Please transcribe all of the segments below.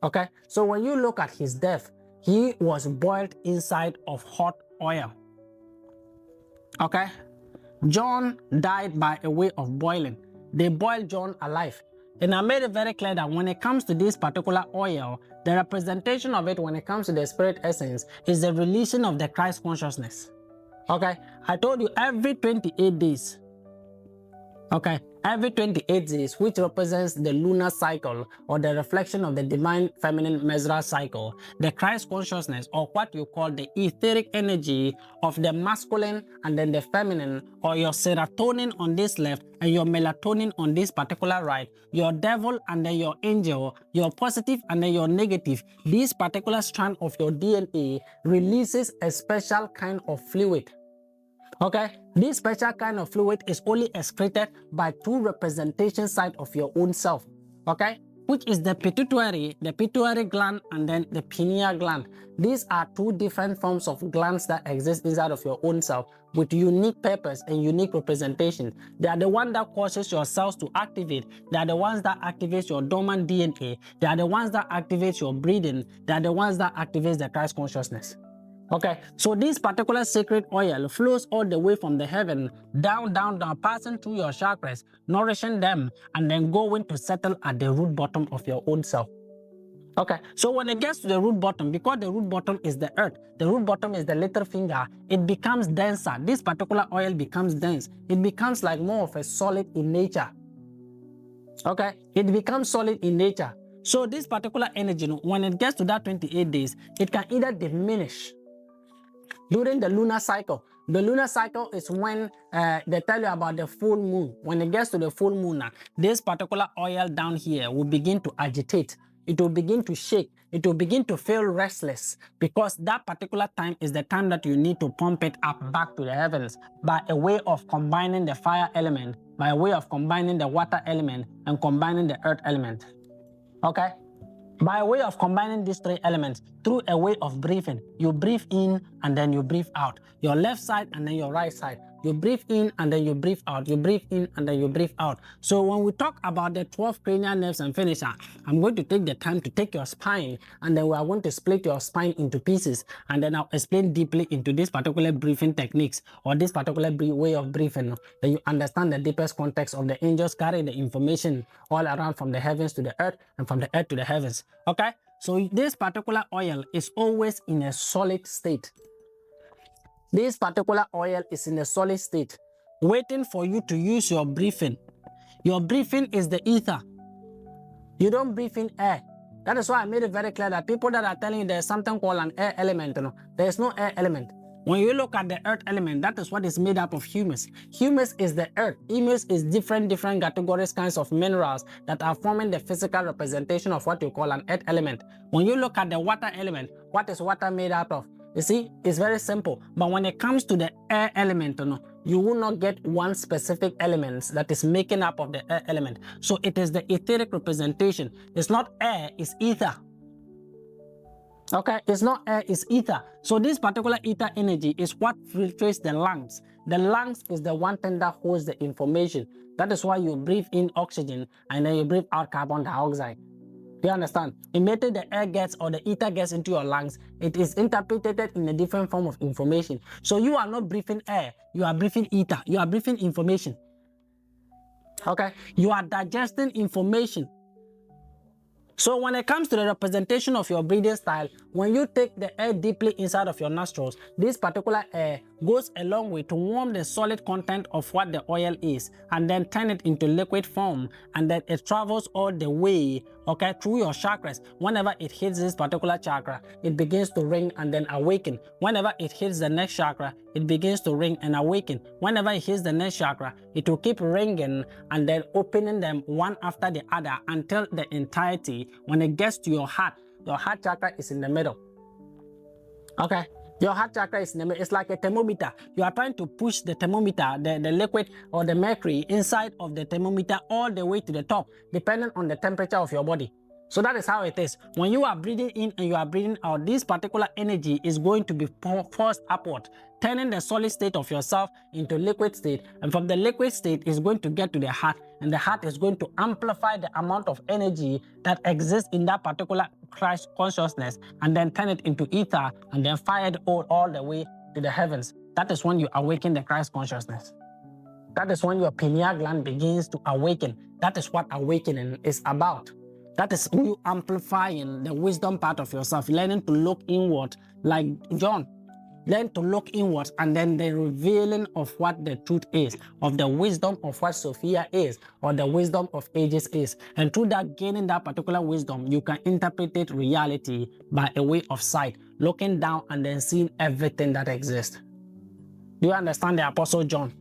Okay, so when you look at his death, he was boiled inside of hot oil. Okay, John died by a way of boiling. They boiled John alive. And I made it very clear that when it comes to this particular oil, the representation of it when it comes to the spirit essence is the releasing of the Christ consciousness. Okay, I told you every 28 days. Okay, every 28 days, which represents the lunar cycle or the reflection of the divine feminine menstrual cycle, the Christ consciousness, or what you call the etheric energy of the masculine and then the feminine, or your serotonin on this left and your melatonin on this particular right, your devil and then your angel, your positive and then your negative, this particular strand of your DNA releases a special kind of fluid. Okay, this special kind of fluid is only excreted by two representation sides of your own self. Okay, which is the pituitary gland, and then the pineal gland. These are two different forms of glands that exist inside of your own self with unique purpose and unique representation. They are the one that causes your cells to activate. They are the ones that activate your dormant DNA. They are the ones that activate your breathing. They are the ones that activate the Christ consciousness. Okay, so this particular sacred oil flows all the way from the heaven, down, passing through your chakras, nourishing them, and then going to settle at the root bottom of your own self. Okay, so when it gets to the root bottom, because the root bottom is the earth, the root bottom is the little finger, it becomes denser. This particular oil becomes dense. It becomes like more of a solid in nature. Okay, it becomes solid in nature. So this particular energy, when it gets to that 28 days, it can either diminish during the lunar cycle. The lunar cycle is when they tell you about the full moon. When it gets to the full moon, this particular oil down here will begin to agitate. It will begin to shake. It will begin to feel restless, because that particular time is the time that you need to pump it up back to the heavens by a way of combining the fire element, by a way of combining the water element, and combining the earth element. Okay? By way of combining these three elements through a way of breathing. You breathe in and then you breathe out. Your left side and then your right side. You breathe in and then you breathe out. You breathe in and then you breathe out. So when we talk about the 12 cranial nerves and finisher, I'm going to take the time to take your spine, and then we are going to split your spine into pieces, and then I'll explain deeply into this particular breathing techniques or this particular way of breathing, that you understand the deepest context of the angels carry the information all around from the heavens to the earth and from the earth to the heavens. Okay, so this particular oil is always in a solid state. This particular oil is in a solid state, waiting for you to use your breathing. Your breathing is the ether. You don't breathe in air. That is why I made it very clear that people that are telling you there's something called an air element, there is no air element. When you look at the earth element, that is what is made up of humus. Humus is the earth. Humus is different categories, kinds of minerals that are forming the physical representation of what you call an earth element. When you look at the water element, what is water made out of? You see, it's very simple. But when it comes to the air element, you will not get one specific element that is making up of the air element. So it is the etheric representation. It's not air, it's ether. Okay, it's not air, it's ether. So this particular ether energy is what filtrates the lungs. The lungs is the one thing that holds the information. That is why you breathe in oxygen and then you breathe out carbon dioxide. Do you understand? Immediately the air gets or the ether gets into your lungs, it is interpreted in a different form of information. So you are not breathing air, you are breathing ether, you are breathing information. Okay, you are digesting information. So when it comes to the representation of your breathing style, when you take the air deeply inside of your nostrils, this particular air goes a long way to warm the solid content of what the oil is, and then turn it into liquid form, and then it travels all the way, okay, through your chakras. Whenever it hits this particular chakra, it begins to ring and then awaken. Whenever it hits the next chakra, it begins to ring and awaken. Whenever it hits the next chakra, it will keep ringing and then opening them one after the other until the entirety. When it gets to your heart chakra is in the middle. Okay, your heart chakra is in the middle. It's like a thermometer. You are trying to push the thermometer, the liquid or the mercury inside of the thermometer all the way to the top, depending on the temperature of your body. So that is how it is. When you are breathing in and you are breathing out, this particular energy is going to be forced upward. turning the solid state of yourself into liquid state, and from the liquid state is going to get to the heart, and the heart is going to amplify the amount of energy that exists in that particular Christ consciousness, and then turn it into ether, and then fire it all the way to the heavens. That is when you awaken the Christ consciousness. That is when your pineal gland begins to awaken. That is what awakening is about. That is you amplifying the wisdom part of yourself, learning to look inward like John. Learn to look inwards, and then the revealing of what the truth is, of the wisdom of what Sophia is, or the wisdom of ages is. And through that, gaining that particular wisdom, you can interpret reality by a way of sight, looking down and then seeing everything that exists. Do you understand the Apostle John?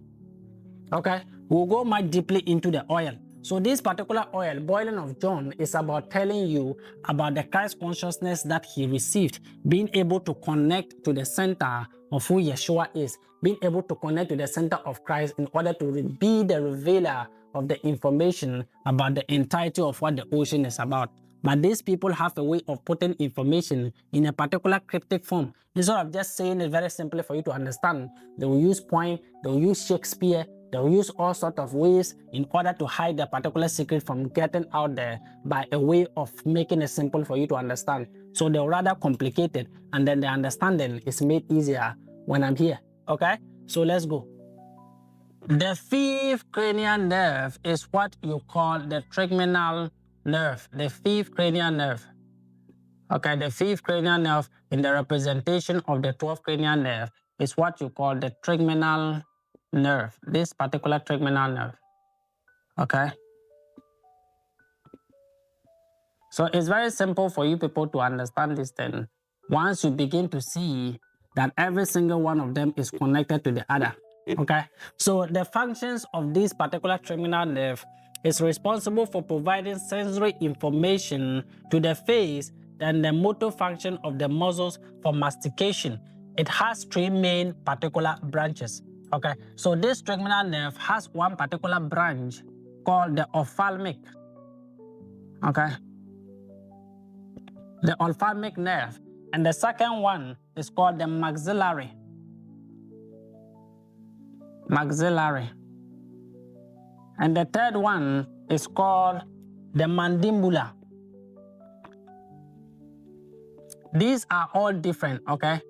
Okay, we'll go much deeply into the oil. So this particular oil, boiling of John, is about telling you about the Christ consciousness that he received, being able to connect to the center of who Yeshua is, being able to connect to the center of Christ in order to be the revealer of the information about the entirety of what the ocean is about. But these people have a way of putting information in a particular cryptic form. Instead of just saying it very simply for you to understand, they will use poem, they will use Shakespeare, they will use all sorts of ways in order to hide the particular secret from getting out there by a way of making it simple for you to understand. So they're rather complicated, and then the understanding is made easier when I'm here. Okay, so let's go. The fifth cranial nerve is what you call the trigeminal nerve. The fifth cranial nerve. Okay, the fifth cranial nerve in the representation of the 12th cranial nerve is what you call the trigeminal nerve. This particular trigeminal nerve. Okay. So it's very simple for you people to understand this thing once you begin to see that every single one of them is connected to the other. Okay. So the functions of this particular trigeminal nerve is responsible for providing sensory information to the face and the motor function of the muscles for mastication. It has three main particular branches. Okay, so this trigeminal nerve has one particular branch called the ophthalmic. Okay, the ophthalmic nerve, and the second one is called the maxillary. And the third one is called the mandibular. These are all different, okay?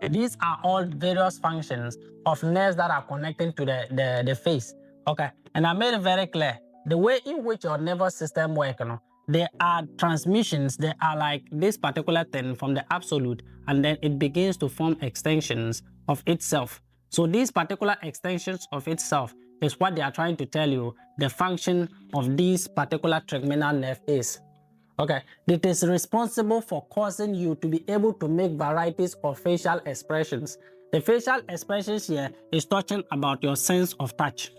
These are all various functions of nerves that are connected to the face, okay? And I made it very clear, the way in which your nervous system works, you know, there are transmissions, they are like this particular thing from the absolute, and then it begins to form extensions of itself. So these particular extensions of itself is what they are trying to tell you the function of this particular trigeminal nerve is. Okay, it is responsible for causing you to be able to make varieties of facial expressions. The facial expressions here is talking about your sense of touch.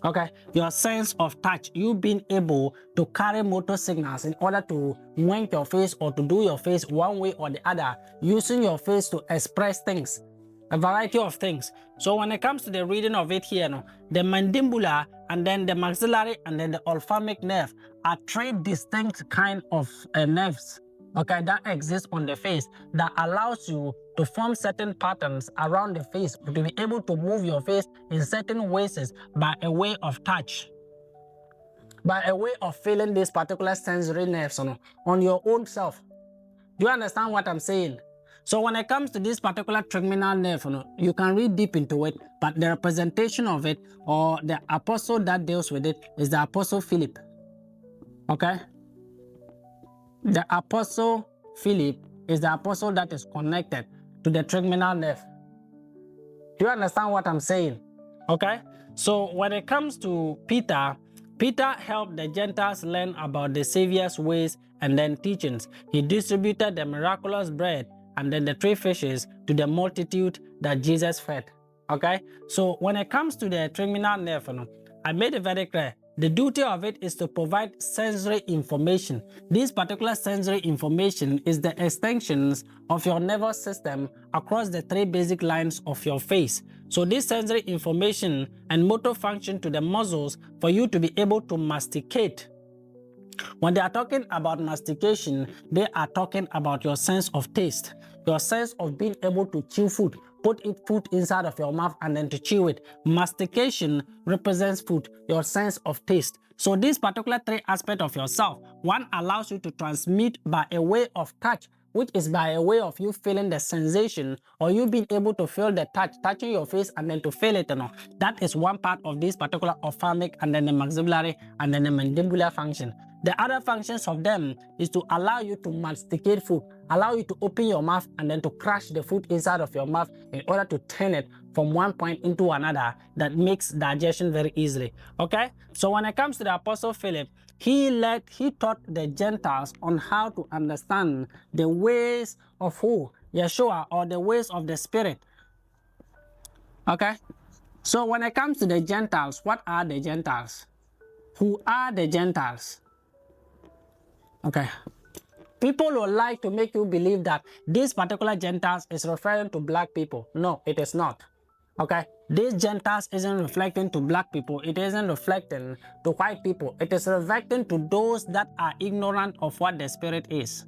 Okay, your sense of touch, you being able to carry motor signals in order to wink your face or to do your face one way or the other, using your face to express things, a variety of things. So when it comes to the reading of it here, no, the mandibular and then the maxillary and then the ophthalmic nerve are three distinct kind of nerves, okay, that exist on the face that allows you to form certain patterns around the face, to be able to move your face in certain ways by a way of touch, by a way of feeling these particular sensory nerves on your own self. Do you understand what I'm saying? So when it comes to this particular trigeminal nerve, you can read deep into it, but the representation of it, or the apostle that deals with it, is the Apostle Philip. Okay? The Apostle Philip is the apostle that is connected to the trigeminal nerve. Do you understand what I'm saying? Okay? So when it comes to Peter, Peter helped the Gentiles learn about the Savior's ways and then teachings. He distributed the miraculous bread and then the 3 fishes to the multitude that Jesus fed. Okay? So when it comes to the trigeminal nerve, I made it very clear. The duty of it is to provide sensory information. This particular sensory information is the extensions of your nervous system across the 3 basic lines of your face. So this sensory information and motor function to the muscles for you to be able to masticate. When they are talking about mastication, they are talking about your sense of taste, your sense of being able to chew food. put food inside of your mouth and then to chew it. Mastication represents food, your sense of taste. So these particular three aspects of yourself, one allows you to transmit by a way of touch, which is by a way of you feeling the sensation or you being able to feel the touch, touching your face and then to feel it. That is one part of this particular ophthalmic and then the maxillary and then the mandibular function. The other functions of them is to allow you to masticate food, allow you to open your mouth and then to crush the food inside of your mouth in order to turn it from one point into another. That makes digestion very easily. Okay, so when it comes to the Apostle Philip, he taught the Gentiles on how to understand the ways of who? Yeshua, or the ways of the Spirit. Okay, so when it comes to the Gentiles, what are the Gentiles? Who are the Gentiles? Okay, people would like to make you believe that this particular Gentiles is referring to black people. No, it is not. Okay, this Gentiles isn't reflecting to black people. It isn't reflecting to white people. It is reflecting to those that are ignorant of what the Spirit is.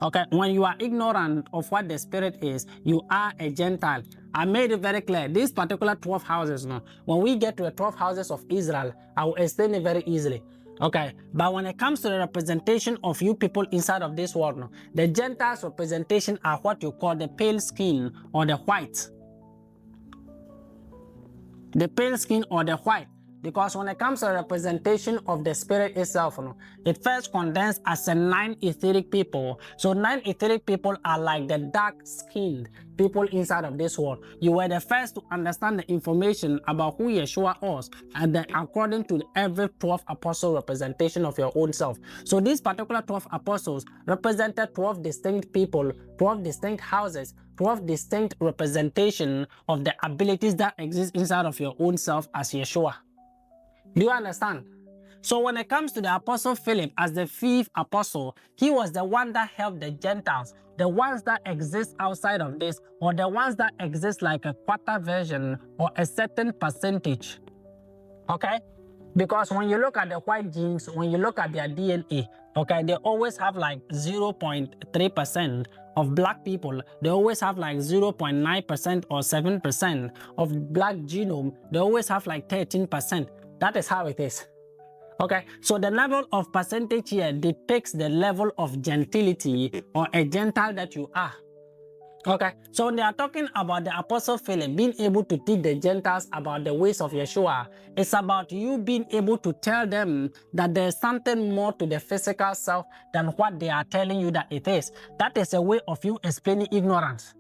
Okay, when you are ignorant of what the Spirit is, you are a Gentile. I made it very clear. These particular 12 houses, when we get to the 12 houses of Israel, I will explain it very easily. Okay, but when it comes to the representation of you people inside of this world, the Gentiles representation are what you call the pale skin or the white. The pale skin or the white. Because when it comes to the representation of the Spirit itself, it first condensed as a 9 etheric people. So 9 etheric people are like the dark-skinned people inside of this world. You were the first to understand the information about who Yeshua was, and then according to every 12 apostle representation of your own self. So these particular 12 apostles represented 12 distinct people, 12 distinct houses, 12 distinct representation of the abilities that exist inside of your own self as Yeshua. Do you understand? So when it comes to the Apostle Philip as the 5th apostle, he was the one that helped the Gentiles, the ones that exist outside of this, or the ones that exist like a quarter version or a certain percentage. Okay? Because when you look at the white genes, when you look at their DNA, okay, they always have like 0.3% of black people. They always have like 0.9% or 7% of black genome. They always have like 13%. That is how it is. Okay, so the level of percentage here depicts the level of gentility or a Gentile that you are. Okay, so they are talking about the Apostle Philip being able to teach the Gentiles about the ways of Yeshua. It's about you being able to tell them that there's something more to the physical self than what they are telling you that it is. That is a way of you explaining ignorance.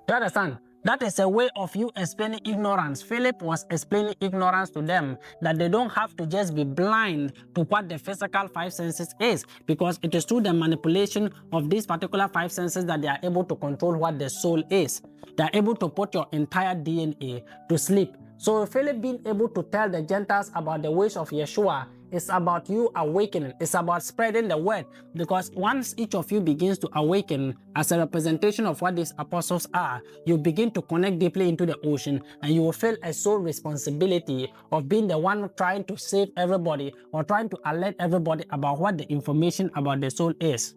Do you understand? That is a way of you explaining ignorance. Philip was explaining ignorance to them, that they don't have to just be blind to what the physical 5 senses is, because it is through the manipulation of these particular 5 senses that they are able to control what the soul is. They are able to put your entire DNA to sleep. So Philip being able to tell the Gentiles about the ways of Yeshua is about you awakening. It's about spreading the word, because once each of you begins to awaken as a representation of what these apostles are, you begin to connect deeply into the ocean, and you will feel a soul responsibility of being the one trying to save everybody or trying to alert everybody about what the information about the soul is.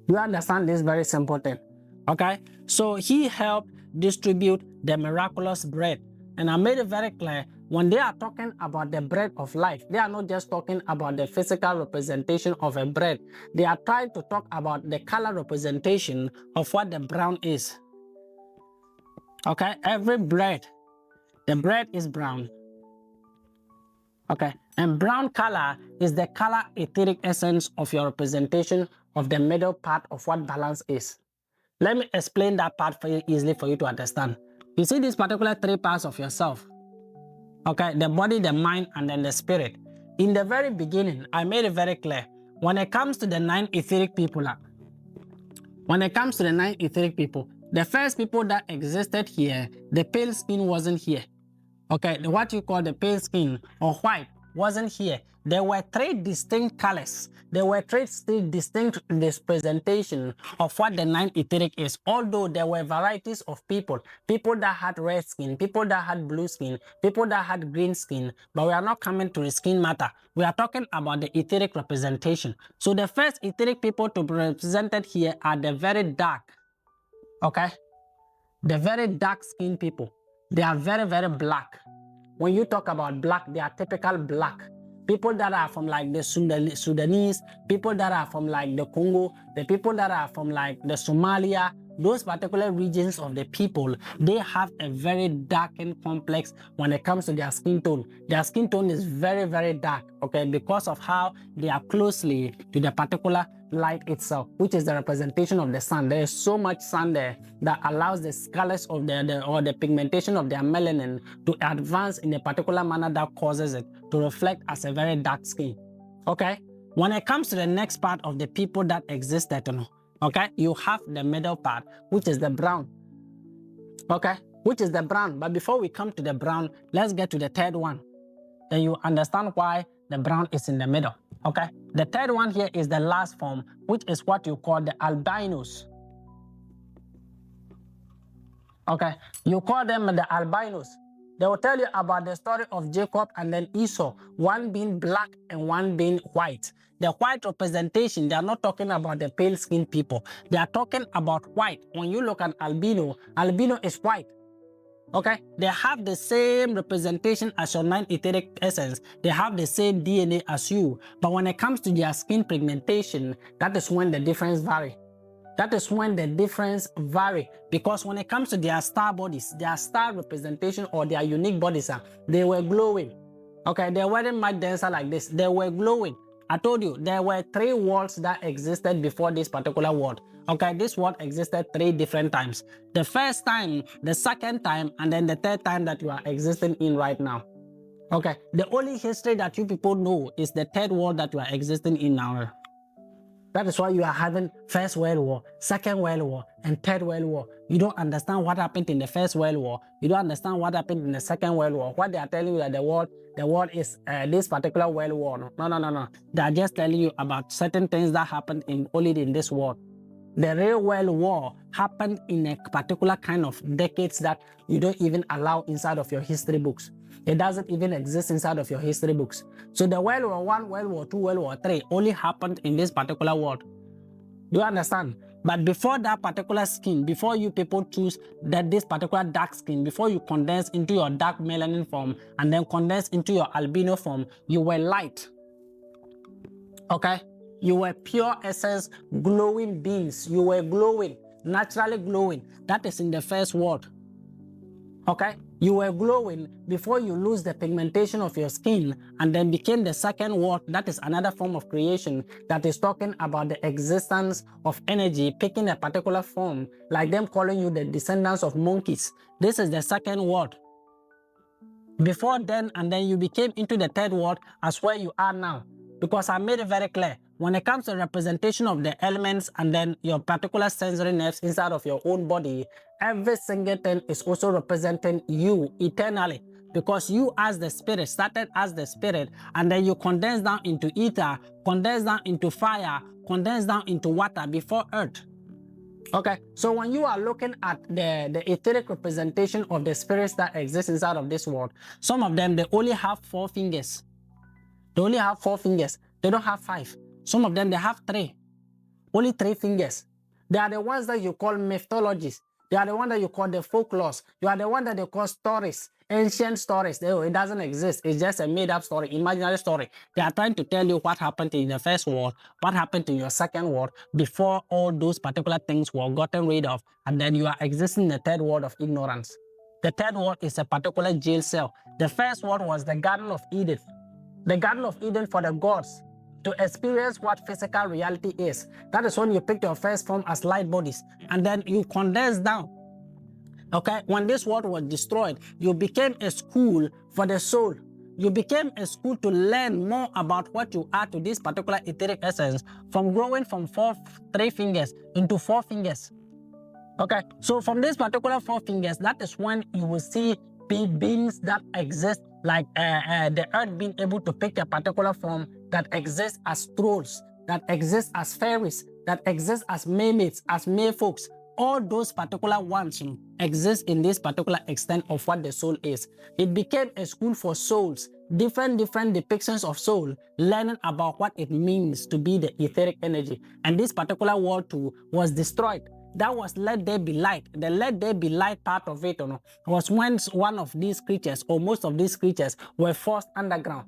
You understand this very simple thing? Okay, so he helped distribute the miraculous bread. And I made it very clear, when they are talking about the bread of life, they are not just talking about the physical representation of a bread. They are trying to talk about the color representation of what the brown is. Okay, every bread, the bread is brown. Okay, and brown color is the color etheric essence of your representation of the middle part of what balance is. Let me explain that part for you easily for you to understand. You see these particular 3 parts of yourself. Okay, the body, the mind, and then the spirit. In the very beginning, I made it very clear. When it comes to the 9 etheric people, the first people that existed here, the pale skin wasn't here. Okay, what you call the pale skin or white wasn't here. There were 3 distinct colors. There were 3 distinct representation of what the 9 etheric is. Although there were varieties of people that had red skin, people that had blue skin, people that had green skin, but we are not coming to the skin matter. We are talking about the etheric representation. So the first etheric people to be represented here are the very dark. Okay, The very dark-skinned people, they are very, very black. When you talk about black, they are typical black. People that are from like the Sudanese, people that are from like the Congo, the people that are from like the Somalia, those particular regions of the people, they have a very darkened complex when it comes to their skin tone. Their skin tone is very, very dark, okay, because of how they are closely to the particular light itself, which is the representation of the sun. There is so much sun there that allows the colors of the pigmentation of their melanin to advance in a particular manner that causes it to reflect as a very dark skin. Okay, when it comes to the next part of the people that existed, okay, you have the middle part, which is the brown. Okay, which is the brown. But before we come to the brown, let's get to the third one. Then you understand why the brown is in the middle. Okay, the third one here is the last form, which is what you call the albinos. Okay, you call them the albinos. They will tell you about the story of Jacob and then Esau, one being black and one being white. The white representation, they are not talking about the pale-skinned people. They are talking about white. When you look at albino, albino is white. Okay, they have the same representation as your 9 etheric essence. They have the same DNA as you. But when it comes to their skin pigmentation, that is when the difference vary. That is when the difference vary, because when it comes to their star bodies, their star representation or their unique bodies, they were glowing. Okay, they weren't much denser like this. They were glowing. I told you there were 3 worlds that existed before this particular world. Okay, this world existed 3 different times. The first time, the second time, and then the third time that you are existing in right now. Okay, the only history that you people know is the third world that you are existing in now. That is why you are having First World War, Second World War, and Third World War. You don't understand what happened in the First World War. You don't understand what happened in the Second World War. What they are telling you that the world is this particular world war. No. They are just telling you about certain things that happened only in this world. The real world war happened in a particular kind of decades that you don't even allow inside of your history books. It doesn't even exist inside of your history books. So the World War I, World War II, World War III only happened in this particular world. Do you understand? But before that particular skin, before you people choose this particular dark skin, before you condense into your dark melanin form and then condense into your albino form, you were light. Okay? You were pure essence, glowing beings. You were glowing, naturally glowing. That is in the first world. Okay? You were glowing before you lose the pigmentation of your skin and then became the second world. That is another form of creation that is talking about the existence of energy picking a particular form, like them calling you the descendants of monkeys. This is the second world. Before then, and then you became into the third world as where you are now. Because I made it very clear, when it comes to representation of the elements and then your particular sensory nerves inside of your own body, every single thing is also representing you eternally. Because you as the spirit started as the spirit and then you condense down into ether, condense down into fire, condense down into water before earth. Okay, so when you are looking at the etheric representation of the spirits that exist inside of this world, some of them, they only have 4 fingers. They only have 4 fingers. They don't have 5. Some of them, they have 3. Only 3 fingers. They are the ones that you call mythologies. They are the ones that you call the folklores. You are the one that they call stories, ancient stories. It doesn't exist. It's just a made-up story, imaginary story. They are trying to tell you what happened in the first world, what happened in your second world, before all those particular things were gotten rid of, and then you are existing in the third world of ignorance. The third world is a particular jail cell. The first world was the Garden of Eden. The Garden of Eden for the gods to experience what physical reality is. That is when you pick your first form as light bodies and then you condense down. Okay, when this world was destroyed, you became a school for the soul. You became a school to learn more about what you are to this particular etheric essence, from growing from 3 fingers into 4 fingers. Okay, so from this particular 4 fingers, that is when you will see beings that exist like the earth being able to pick a particular form that exists as trolls, that exists as fairies, that exists as mermaids, as merfolks. All those particular ones exist in this particular extent of what the soul is. It became a school for souls, different depictions of soul, learning about what it means to be the etheric energy. And this particular world too was destroyed. that was let there be light. The let there be light part of it, was when one of these creatures or most of these creatures were forced underground.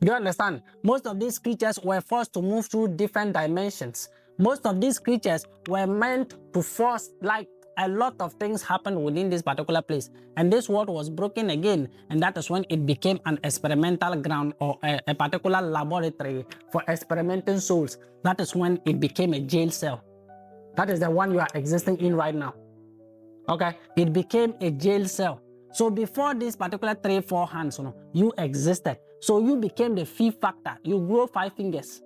Do you understand? Most of these creatures were forced to move through different dimensions. Most of these creatures were meant to force, like a lot of things happened within this particular place. And this world was broken again. And that is when it became an experimental ground or a particular laboratory for experimenting souls. That is when it became a jail cell. That is the one you are existing in right now. Okay? It became a jail cell. So before this particular 3-4 hands, you existed. So you became the fifth factor. You grow 5 fingers.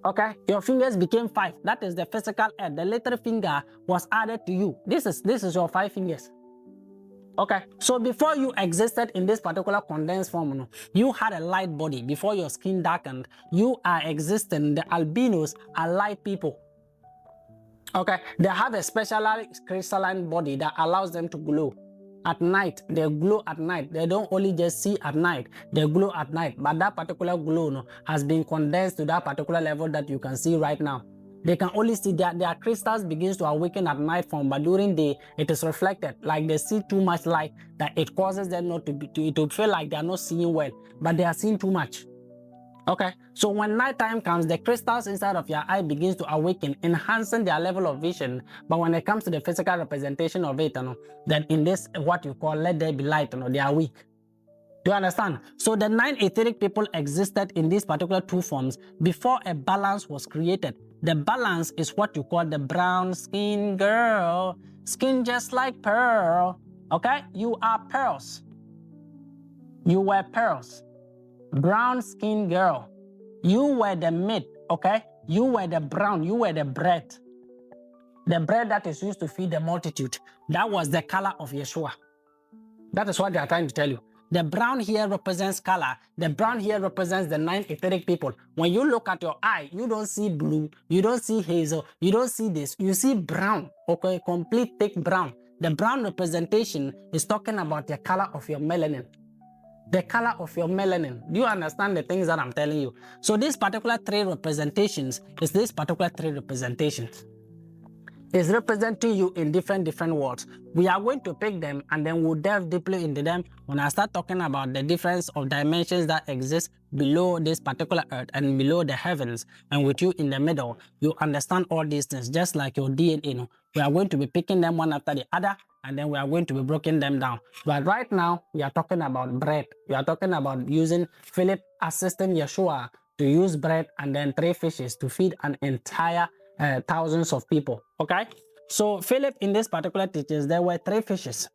Okay, your fingers became 5. That is the physical head. The little finger was added to you. This is your 5 fingers. Okay, so before you existed in this particular condensed form, you had a light body. Before your skin darkened, you are existing. The albinos are light people. Okay, they have a specialized crystalline body that allows them to glow. At night, they glow at night. They don't only just see at night, they glow at night. But that particular glow has been condensed to that particular level that you can see right now. They can only see that their crystals begins to awaken at night form, but during day it is reflected. Like they see too much light that it causes them not to feel like they are not seeing well, but they are seeing too much. Okay, so when nighttime comes, the crystals inside of your eye begins to awaken, enhancing their level of vision. But when it comes to the physical representation of it, then in this, what you call let there be light, they are weak. Do you understand? So the 9 etheric people existed in these particular 2 forms before a balance was created. The balance is what you call the brown skin girl. Skin just like pearl. Okay, you are pearls. You were pearls. Brown skin girl. You were the meat, okay? You were the brown, you were the bread. The bread that is used to feed the multitude. That was the color of Yeshua. That is what they are trying to tell you. The brown here represents color. The brown here represents the 9 etheric people. When you look at your eye, you don't see blue, you don't see hazel, you don't see this. You see brown, okay? Complete thick brown. The brown representation is talking about the color of your melanin. The color of your melanin. Do you understand the things that I'm telling you? So this particular 3 representations is this particular 3 representations. It's representing you in different words. We are going to pick them and then we'll delve deeply into them when I start talking about the difference of dimensions that exist below this particular earth and below the heavens, and with you in the middle. You understand all these things just like your DNA. We are going to be picking them one after the other, and then we are going to be breaking them down. But right now, we are talking about bread. We are talking about using Philip assisting Yeshua to use bread and then 3 fishes to feed an entire thousands of people. Okay, so Philip in this particular teachings, there were 3 fishes.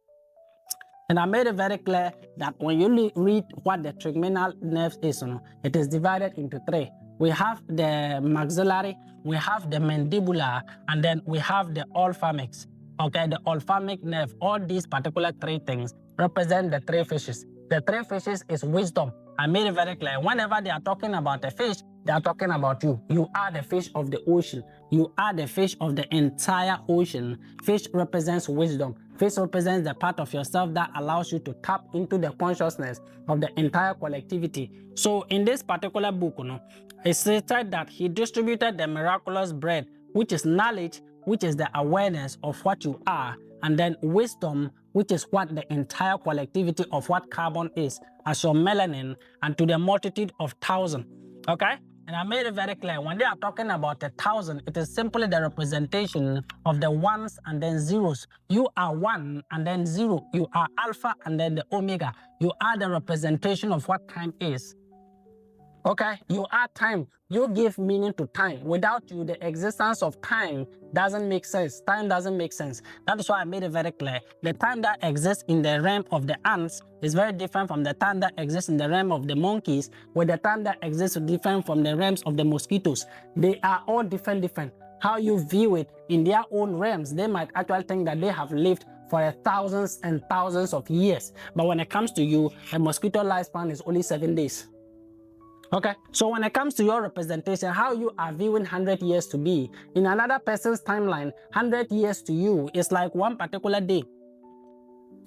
And I made it very clear that when you read what the trigeminal nerve is, it is divided into 3. We have the maxillary, we have the mandibular, and then we have the ophthalmics. Okay, the ophthalmic nerve. All these particular 3 things represent the 3 fishes. The 3 fishes is wisdom. I made it very clear. Whenever they are talking about a fish, they are talking about you. You are the fish of the ocean. You are the fish of the entire ocean. Fish represents wisdom. Fish represents the part of yourself that allows you to tap into the consciousness of the entire collectivity. So in this particular book, it stated that he distributed the miraculous bread, which is knowledge, which is the awareness of what you are, and then wisdom, which is what the entire collectivity of what carbon is, as your melanin, and to the multitude of 1,000. Okay? And I made it very clear, when they are talking about 1,000, it is simply the representation of the ones and then zeros. You are 1 and then 0. You are alpha and then the omega. You are the representation of what time is. Okay, you are time. You give meaning to time. Without you, the existence of time doesn't make sense. Time doesn't make sense. That is why I made it very clear. The time that exists in the realm of the ants is very different from the time that exists in the realm of the monkeys, where the time that exists is different from the realms of the mosquitoes. They are all different. How you view it in their own realms, they might actually think that they have lived for thousands and thousands of years. But when it comes to you, a mosquito lifespan is only 7 days. Okay, so when it comes to your representation, how you are viewing 100 years to be, in another person's timeline, 100 years to you is like one particular day.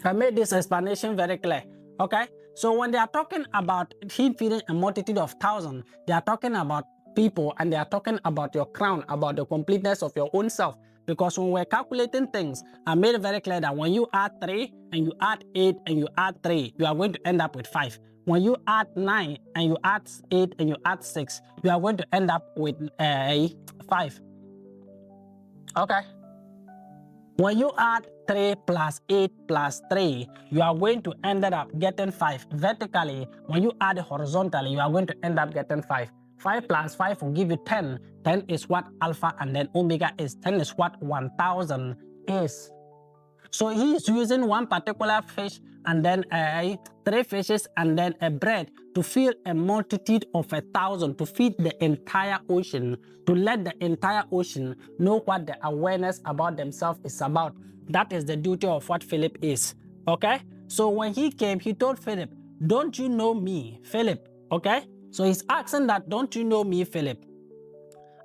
I made this explanation very clear. Okay, so when they are talking about him feeding a multitude of 1,000, they are talking about people, and they are talking about your crown, about the completeness of your own self. Because when we're calculating things, I made it very clear that when you add 3 and you add 8 and you add 3, you are going to end up with 5. When you add 9 and you add 8 and you add 6, you are going to end up with 5. Okay? When you add 3 plus 8 plus 3, you are going to end up getting 5. Vertically, when you add horizontally, you are going to end up getting 5. 5 plus 5 will give you 10. 10 is what alpha and then omega is. 10 is what 1000 is. So he is using one particular fish and then 3 fishes and then a bread to feed a multitude of 1,000, to feed the entire ocean, to let the entire ocean know what the awareness about themselves is about. That is the duty of what Philip is. Okay? So when he came, he told Philip, don't you know me, Philip? Okay? So he's asking that, don't you know me, Philip?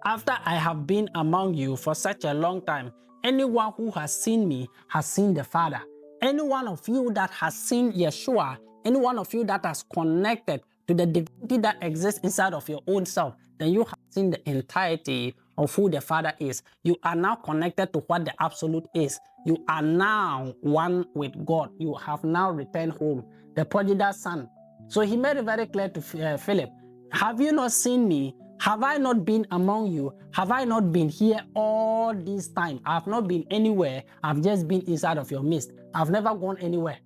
After I have been among you for such a long time, anyone who has seen me has seen the Father. Any one of you that has seen Yeshua, any one of you that has connected to the divinity that exists inside of your own self, then you have seen the entirety of who the Father is. You are now connected to what the Absolute is. You are now one with God. You have now returned home, the prodigal son. So he made it very clear to Philip, have you not seen me? Have I not been among you? Have I not been here all this time? I have not been anywhere. I've just been inside of your midst. I've never gone anywhere.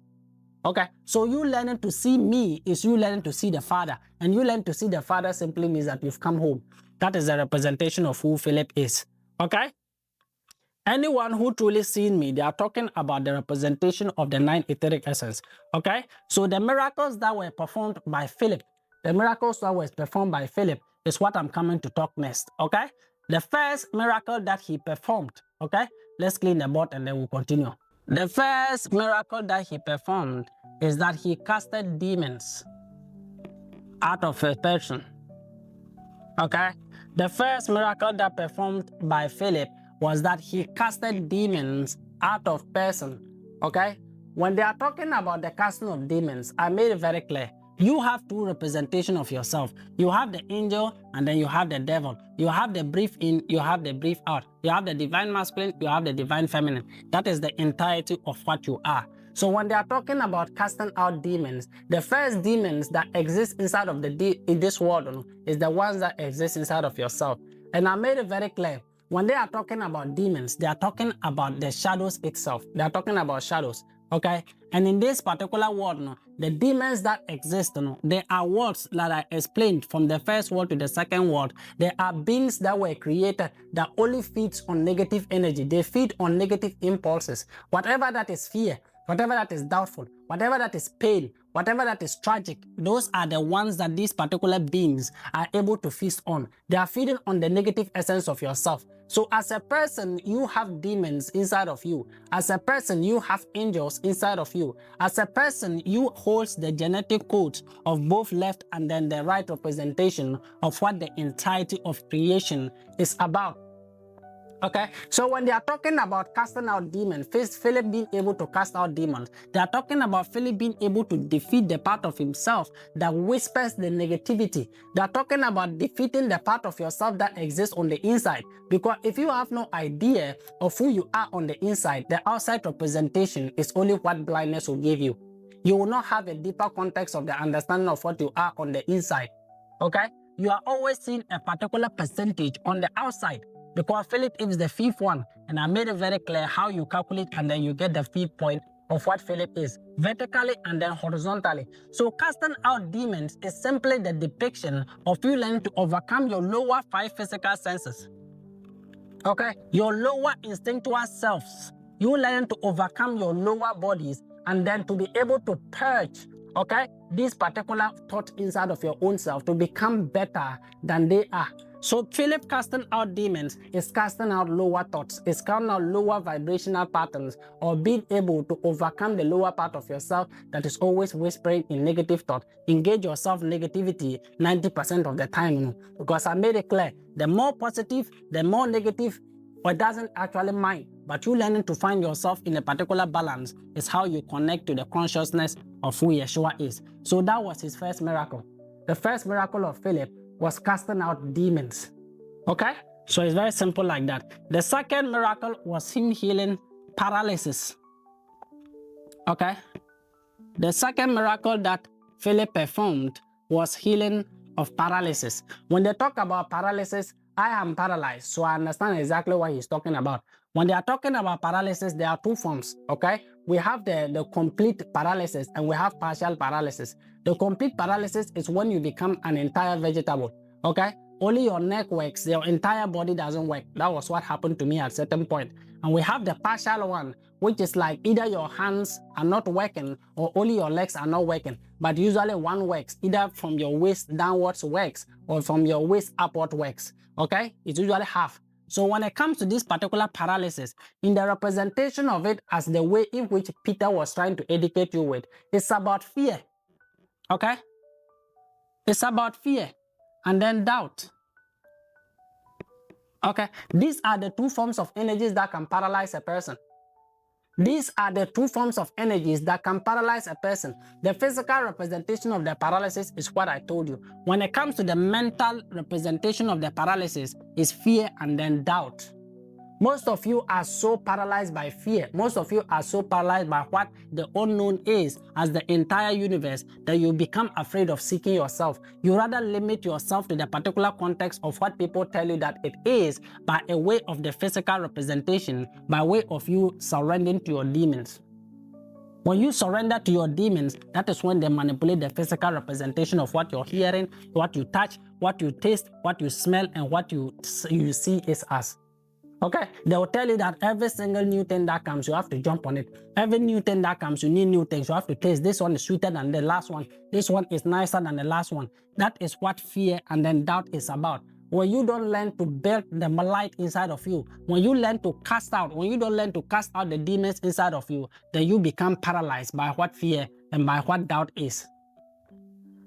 Okay, so you learning to see me is you learning to see the Father. And you learn to see the Father simply means that you've come home. That is a representation of who Philip is. Okay? Anyone who truly seen me, they are talking about the representation of the 9 etheric essence. Okay? So the miracles that were performed by Philip, the miracles that were performed by Philip is what I'm coming to talk next. Okay? The first miracle that he performed, okay? Let's clean the board and then we'll continue. The first miracle that he performed is that he casted demons out of a person. Okay? The first miracle that performed by Philip was that he casted demons out of person. Okay? When they are talking about the casting of demons, I made it very clear. You have 2 representations of yourself. You have the angel and then you have the devil. You have the breathe in, you have the breathe out. You have the divine masculine, you have the divine feminine. That is the entirety of what you are. So when they are talking about casting out demons, the first demons that exist inside of in this world is the ones that exist inside of yourself. And I made it very clear. When they are talking about demons, they are talking about the shadows itself. They are talking about shadows. Okay? And in this particular world, the demons that exist, they are words that are explained from the first world to the second world. They are beings that were created that only feeds on negative energy. They feed on negative impulses. Whatever that is fear, whatever that is doubtful, whatever that is pain, whatever that is tragic, those are the ones that these particular beings are able to feast on. They are feeding on the negative essence of yourself. So as a person, you have demons inside of you. As a person, you have angels inside of you. As a person, you hold the genetic code of both left and then the right representation of what the entirety of creation is about. Okay, so when they are talking about casting out demons, Philip being able to cast out demons, they are talking about Philip being able to defeat the part of himself that whispers the negativity. They are talking about defeating the part of yourself that exists on the inside. Because if you have no idea of who you are on the inside, the outside representation is only what blindness will give you. You will not have a deeper context of the understanding of what you are on the inside. Okay, you are always seeing a particular percentage on the outside. Because Philip is the 5th one, and I made it very clear how you calculate and then you get the 5th point of what Philip is, vertically and then horizontally. So casting out demons is simply the depiction of you learning to overcome your lower 5 physical senses. Okay, your lower instinctual selves. You learn to overcome your lower bodies and then to be able to purge, okay, this particular thought inside of your own self to become better than they are. So Philip casting out demons is casting out lower thoughts, is casting out lower vibrational patterns, or being able to overcome the lower part of yourself that is always whispering in negative thought. Engage yourself negativity 90% of the time, because I made it clear, the more positive, the more negative, or it doesn't actually mind, but you learning to find yourself in a particular balance is how you connect to the consciousness of who Yeshua is. So that was his first miracle. The first miracle of Philip was casting out demons. Okay? So it's very simple like that. The second miracle was him healing paralysis. Okay? The second miracle that Philip performed was healing of paralysis. When they talk about paralysis, I am paralyzed, so I understand exactly what he's talking about. When they are talking about paralysis, there are two forms, okay? We have the complete paralysis and we have partial paralysis. The complete paralysis is when you become an entire vegetable, okay? Only your neck works, your entire body doesn't work. That was what happened to me at a certain point. And we have the partial one, which is like either your hands are not working or only your legs are not working. But usually one works, either from your waist downwards works or from your waist upward works. Okay? It's usually half. So when it comes to this particular paralysis, in the representation of it as the way in which Peter was trying to educate you with, it's about fear. Okay? It's about fear and then doubt. Okay? These are the two forms of energies that can paralyze a person. These are the two forms of energies that can paralyze a person. The physical representation of the paralysis is what I told you. When it comes to the mental representation of the paralysis, is fear and then doubt. Most of you are so paralyzed by fear. Most of you are so paralyzed by what the unknown is as the entire universe that you become afraid of seeking yourself. You rather limit yourself to the particular context of what people tell you that it is by a way of the physical representation, by way of you surrendering to your demons. When you surrender to your demons, that is when they manipulate the physical representation of what you're hearing, what you touch, what you taste, what you smell, and what you see is as. Okay, they will tell you that every single new thing that comes, you have to jump on it. Every new thing that comes, you need new things. You have to taste. This one is sweeter than the last one. This one is nicer than the last one. That is what fear and then doubt is about. When you don't learn to build the light inside of you, when you learn to cast out, when you don't learn to cast out the demons inside of you, then you become paralyzed by what fear and by what doubt is.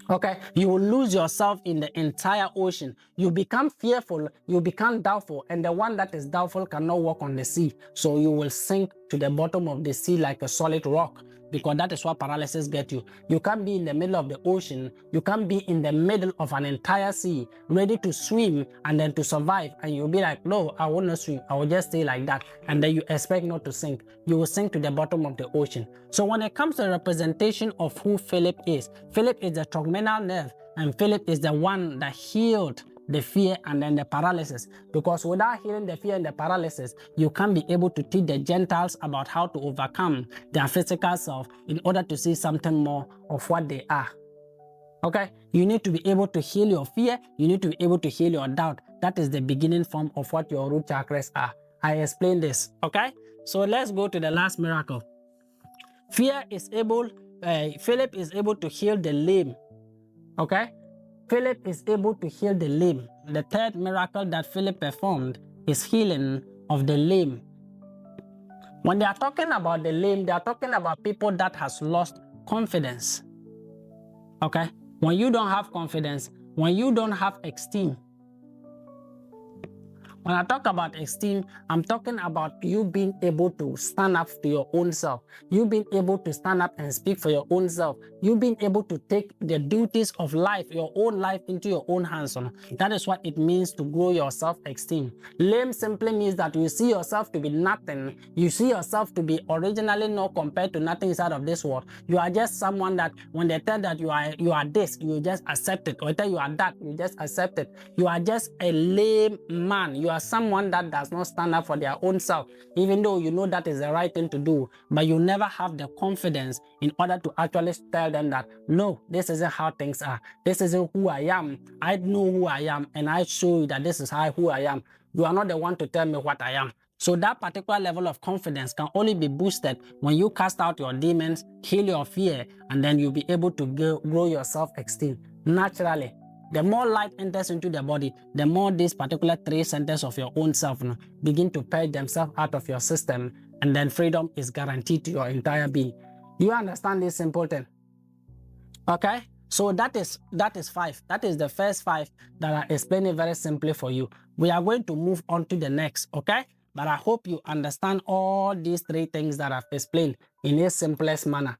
Okay, you will lose yourself in the entire ocean. You become fearful, you become doubtful, and the one that is doubtful cannot walk on the sea. So you will sink to the bottom of the sea like a solid rock, because that is what paralysis gets you. You can't be in the middle of the ocean, you can't be in the middle of an entire sea, ready to swim and then to survive, and you'll be like, no, I will not swim, I will just stay like that, and then you expect not to sink. You will sink to the bottom of the ocean. So when it comes to the representation of who Philip is the trigeminal nerve, and Philip is the one that healed the fear and then the paralysis, because without healing the fear and the paralysis, you can't be able to teach the Gentiles about how to overcome their physical self in order to see something more of what they are. Okay, you need to be able to heal your fear, you need to be able to heal your doubt. That is the beginning form of what your root chakras are. I explained this. Okay, so let's go to the last miracle. Philip is able to heal the lame. Okay, Philip is able to heal the lame. The third miracle that Philip performed is healing of the lame. When they are talking about the lame, they are talking about people that has lost confidence. Okay, when you don't have confidence, when you don't have esteem. When I talk about esteem, I'm talking about you being able to stand up to your own self. You being able to stand up and speak for your own self. You being able to take the duties of life, your own life, into your own hands. That is what it means to grow your self-esteem. Lame simply means that you see yourself to be nothing. You see yourself to be originally not compared to nothing inside of this world. You are just someone that when they tell that you are this, you just accept it. Or tell you are that, you just accept it. You are just a lame man. You are someone that does not stand up for their own self, even though you know that is the right thing to do, but you never have the confidence in order to actually tell them that, no, this isn't how things are. This isn't who I am. I know who I am, and I show you that this is who I am. You are not the one to tell me what I am. So that particular level of confidence can only be boosted when you cast out your demons, heal your fear, and then you'll be able to grow your self-esteem naturally. The more light enters into the body, the more these particular three centers of your own self begin to purge themselves out of your system, and then freedom is guaranteed to your entire being. Do you understand this simple thing? Okay? So that is 5. That is the first 5 that I explained it very simply for you. We are going to move on to the next, okay? But I hope you understand all these 3 things that I've explained in a simplest manner.